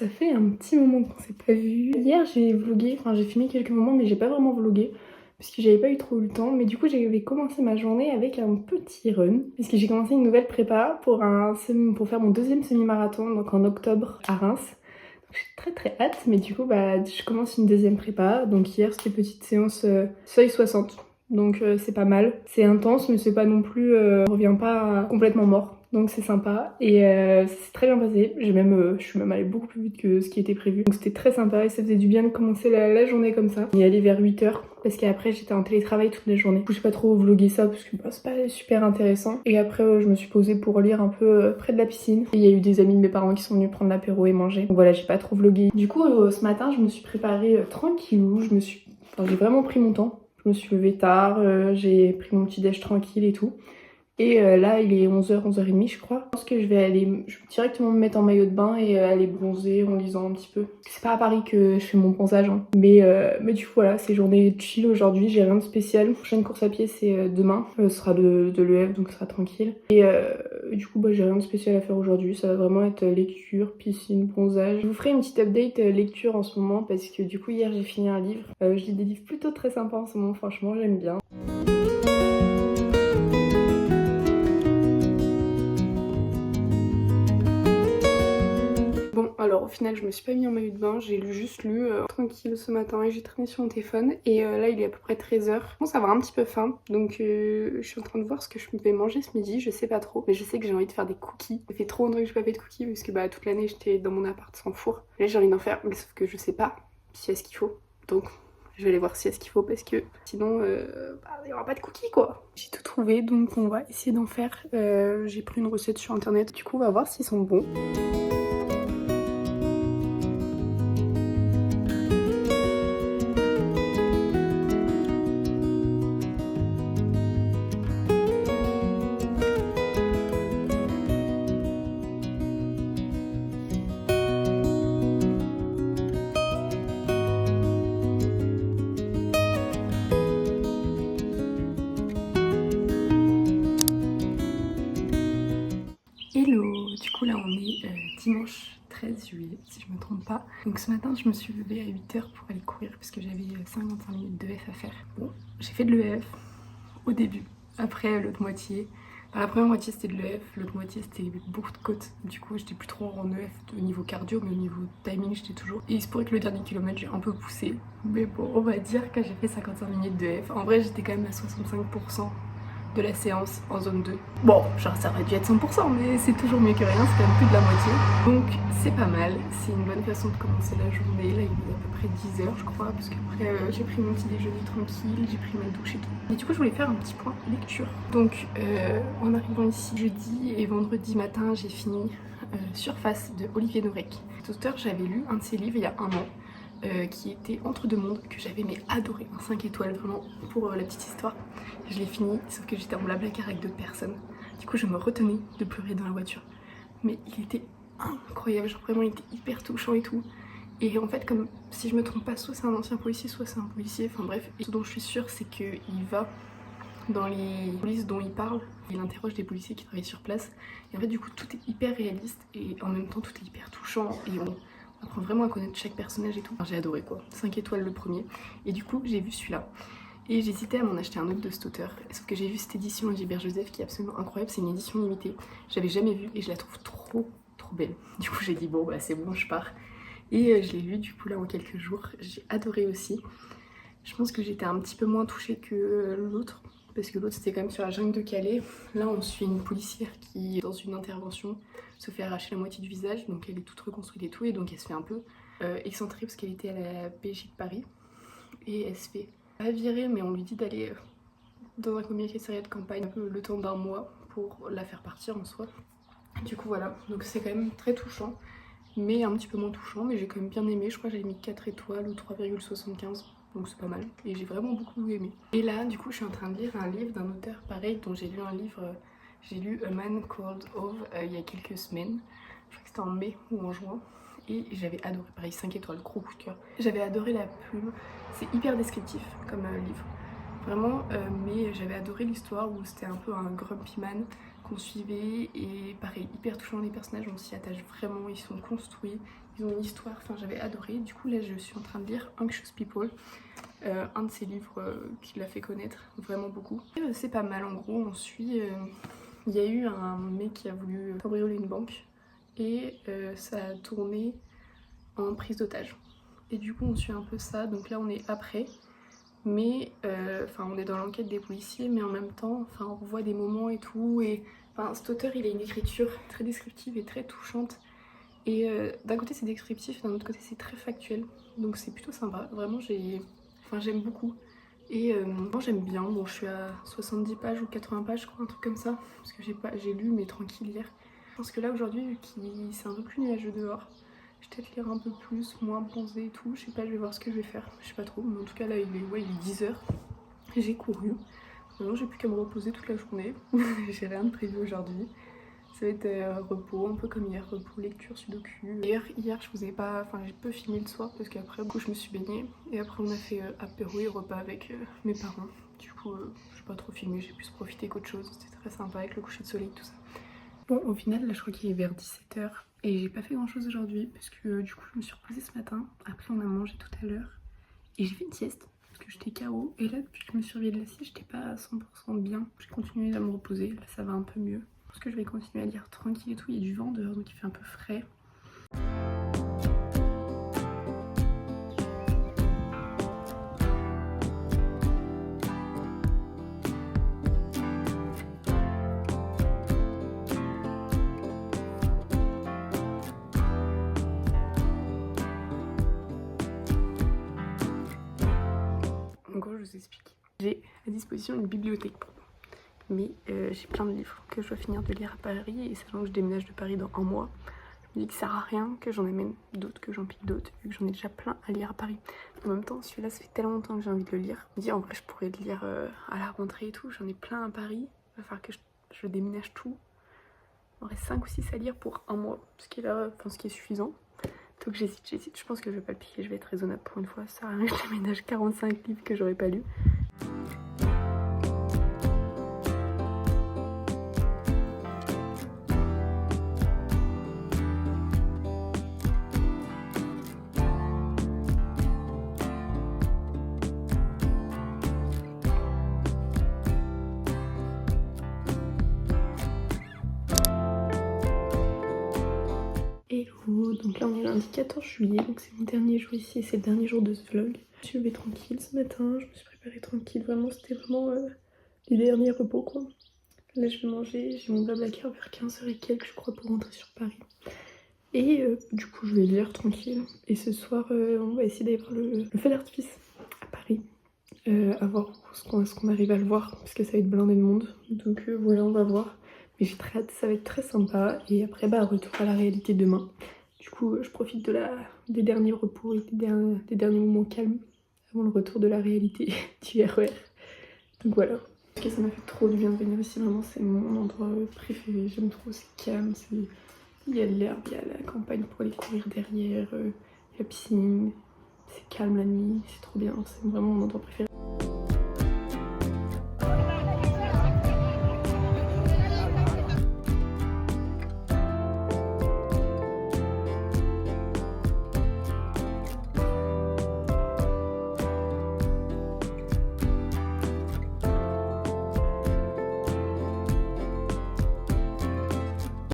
ça fait un petit moment qu'on s'est pas vu. Hier j'ai vlogué, enfin j'ai filmé quelques moments mais j'ai pas vraiment vlogué parce que j'avais pas eu trop le temps. Mais du coup j'avais commencé ma journée avec un petit run parce que j'ai commencé une nouvelle prépa pour faire mon deuxième semi-marathon donc en octobre à Reims. Donc j'ai très hâte, mais du coup je commence une deuxième prépa. Donc hier c'était petite séance seuil 60. Donc c'est pas mal. C'est intense mais c'est pas non plus, on revient pas complètement mort. Donc c'est sympa et c'est très bien passé. Je suis même allée beaucoup plus vite que ce qui était prévu. Donc c'était très sympa et ça faisait du bien de commencer la journée comme ça. On y allait vers 8h parce qu'après j'étais en télétravail toute la journée. Du coup j'ai pas trop vlogué ça parce que c'est pas super intéressant. Et après je me suis posée pour lire un peu près de la piscine. Et il y a eu des amis de mes parents qui sont venus prendre l'apéro et manger. Donc voilà, j'ai pas trop vlogué. Du coup ce matin je me suis préparée tranquillou. J'ai vraiment pris mon temps. Je me suis levée tard, j'ai pris mon petit déj tranquille et tout. Et là il est 11h, 11h30 je crois. Je pense que je vais directement me mettre en maillot de bain et aller bronzer en lisant un petit peu. C'est pas à Paris que je fais mon bronzage hein. Mais du coup voilà, c'est journée chill aujourd'hui, j'ai rien de spécial. La prochaine course à pied c'est demain, ce sera de l'EF donc ce sera tranquille. Et du coup j'ai rien de spécial à faire aujourd'hui, ça va vraiment être lecture, piscine, bronzage. Je vous ferai une petite update lecture en ce moment parce que du coup hier j'ai fini un livre. Je lis des livres plutôt très sympas en ce moment, franchement j'aime bien. Bon alors au final je me suis pas mis en maillot de bain, j'ai juste lu tranquille ce matin et j'ai traîné sur mon téléphone et là il est à peu près 13h. Je commence à avoir un petit peu faim donc je suis en train de voir ce que je vais manger ce midi, je sais pas trop mais je sais que j'ai envie de faire des cookies. Ça fait trop longtemps que j'ai pas fait de cookies parce que toute l'année j'étais dans mon appart sans four. Là j'ai envie d'en faire mais sauf que je sais pas si y a ce qu'il faut donc je vais aller voir s'il y a ce qu'il faut parce que sinon il y aura pas de cookies quoi. J'ai tout trouvé donc on va essayer d'en faire. J'ai pris une recette sur internet du coup on va voir s'ils sont bons. Hello, du coup là on est dimanche 13 juillet si je me trompe pas. Donc ce matin je me suis levée à 8h pour aller courir parce que j'avais 55 minutes d'EF à faire. Bon, j'ai fait de l'EF au début, après l'autre moitié. La première moitié c'était de l'EF, l'autre moitié c'était beaucoup de côtes. Du coup j'étais plus trop en EF au niveau cardio mais au niveau timing j'étais toujours. Et il se pourrait que le dernier kilomètre j'ai un peu poussé. Mais bon on va dire que j'ai fait 55 minutes d'EF. En vrai j'étais quand même à 65% de la séance en zone 2. Bon, genre ça aurait dû être 100%, mais c'est toujours mieux que rien, c'est quand même plus de la moitié. Donc c'est pas mal, c'est une bonne façon de commencer la journée. Là il est à peu près 10h je crois, parce qu'après j'ai pris mon petit déjeuner tranquille, j'ai pris ma douche et tout. Et du coup je voulais faire un petit point lecture. Donc en arrivant ici jeudi et vendredi matin j'ai fini Surface de Olivier Norek. Cet auteur j'avais lu un de ses livres il y a un an. Qui était Entre deux mondes, que j'avais adoré, un 5 étoiles vraiment pour la petite histoire. Je l'ai fini, sauf que j'étais en blablacar avec d'autres personnes. Du coup je me retenais de pleurer dans la voiture. Mais il était incroyable, genre vraiment il était hyper touchant et tout. Et en fait comme si je me trompe pas, soit c'est un ancien policier, soit c'est un policier, enfin bref. Et ce dont je suis sûre c'est qu'il va dans les polices dont il parle, il interroge des policiers qui travaillent sur place. Et en fait du coup tout est hyper réaliste et en même temps tout est hyper touchant et on apprend vraiment à connaître chaque personnage et tout. Enfin, j'ai adoré quoi, 5 étoiles le premier. Et du coup j'ai vu celui-là. Et j'hésitais à m'en acheter un autre de cet auteur. Sauf que j'ai vu cette édition de Gilbert Joseph qui est absolument incroyable, c'est une édition limitée. J'avais jamais vu et je la trouve trop belle. Du coup j'ai dit bon bah c'est bon je pars. Et je l'ai lu du coup là en quelques jours. J'ai adoré aussi. Je pense que j'étais un petit peu moins touchée que l'autre. Parce que l'autre c'était quand même sur la jungle de Calais. Là on suit une policière qui dans une intervention se fait arracher la moitié du visage, donc elle est toute reconstruite et tout, et donc elle se fait un peu excentrée parce qu'elle était à la PJ de Paris, et elle se fait pas virer, mais on lui dit d'aller dans un commissariat de campagne un peu le temps d'un mois pour la faire partir en soi. Du coup voilà, donc c'est quand même très touchant, mais un petit peu moins touchant, mais j'ai quand même bien aimé, je crois que j'avais mis 4 étoiles ou 3,75. Donc c'est pas mal, et j'ai vraiment beaucoup aimé. Et là du coup je suis en train de lire un livre d'un auteur pareil dont j'ai lu un livre. J'ai lu A Man Called Ove il y a quelques semaines, je crois que c'était en mai ou en juin, et j'avais adoré, pareil 5 étoiles, gros coup de cœur. J'avais adoré la plume, c'est hyper descriptif comme livre, vraiment, mais j'avais adoré l'histoire où c'était un peu un grumpy man qu'on suivait et pareil, hyper touchant, les personnages, on s'y attache vraiment, ils sont construits, ils ont une histoire, enfin j'avais adoré. Du coup là je suis en train de lire Anxious People, un de ses livres qui l'a fait connaître vraiment beaucoup. C'est pas mal, en gros on suit, il y a eu un mec qui a voulu cambrioler une banque et ça a tourné en prise d'otage. Et du coup on suit un peu ça, donc là on est après. Mais on est dans l'enquête des policiers, mais en même temps on revoit des moments et tout, et cet auteur il a une écriture très descriptive et très touchante, et d'un côté c'est descriptif, d'un autre côté c'est très factuel, donc c'est plutôt sympa, vraiment j'aime beaucoup. Et moi j'aime bien, bon je suis à 70 pages ou 80 pages je crois, un truc comme ça, parce que j'ai lu mais tranquille hier. Je pense que là aujourd'hui vu qu'il c'est un peu plus nuageux dehors, je vais peut-être lire un peu plus, moins bronzé et tout, je sais pas, je vais voir ce que je vais faire, je sais pas trop, mais en tout cas là il est 10h, j'ai couru, maintenant j'ai plus qu'à me reposer toute la journée, j'ai rien de prévu aujourd'hui, ça va être repos, un peu comme hier, repos, lecture, sudoku. D'ailleurs hier je vous ai pas, j'ai peu filmé le soir parce qu'après du coup je me suis baignée, et après on a fait apéro et repas avec mes parents, du coup j'ai pas trop filmé, j'ai plus profité qu'autre chose, c'était très sympa avec le coucher de soleil tout ça. Bon, au final, là, je crois qu'il est vers 17h et j'ai pas fait grand chose aujourd'hui parce que du coup, je me suis reposée ce matin. Après, on a mangé tout à l'heure et j'ai fait une sieste parce que j'étais KO. Et là, depuis que je me suis réveillée de la sieste, j'étais pas à 100% bien. J'ai continué à me reposer, là, ça va un peu mieux. Je pense que je vais continuer à lire tranquille et tout. Il y a du vent dehors, donc il fait un peu frais. En gros, je vous explique. J'ai à disposition une bibliothèque pour moi. Mais j'ai plein de livres que je dois finir de lire à Paris, et sachant que je déménage de Paris dans un mois, je me dis que ça sert à rien que j'en amène d'autres, que j'en pique d'autres, vu que j'en ai déjà plein à lire à Paris. En même temps, celui-là, ça fait tellement longtemps que j'ai envie de le lire. Je me dis, en vrai, je pourrais le lire à la rentrée et tout, j'en ai plein à Paris. Il va falloir que je déménage tout. Il y aurait 5 ou 6 à lire pour un mois, ce qui est suffisant. Donc j'hésite, je pense que je vais pas le piquer, je vais être raisonnable pour une fois. Ça sert à rien que je déménage 45 livres que j'aurais pas lus. Hello, donc là on est lundi 14 juillet, donc c'est mon dernier jour ici et c'est le dernier jour de ce vlog. Je suis levée tranquille ce matin, je me suis préparée tranquille, vraiment c'était vraiment les derniers repos quoi. Là je vais manger, j'ai mon blablacar vers 15h et quelques je crois pour rentrer sur Paris. Et du coup je vais lire tranquille. Et ce soir on va essayer d'aller voir le feu d'artifice à Paris. À voir ce qu'on arrive à le voir parce que ça va être blindé de monde. Donc voilà, on va voir. Mais j'ai très hâte, ça va être très sympa. Et après retour à la réalité demain. Du coup je profite des derniers repos et des derniers moments calmes avant le retour de la réalité du RER. Donc voilà. Parce que ça m'a fait trop du bien de venir ici, vraiment c'est mon endroit préféré. J'aime trop, c'est calme, il y a de l'herbe, il y a la campagne pour aller courir derrière, la piscine, c'est calme la nuit, c'est trop bien, c'est vraiment mon endroit préféré.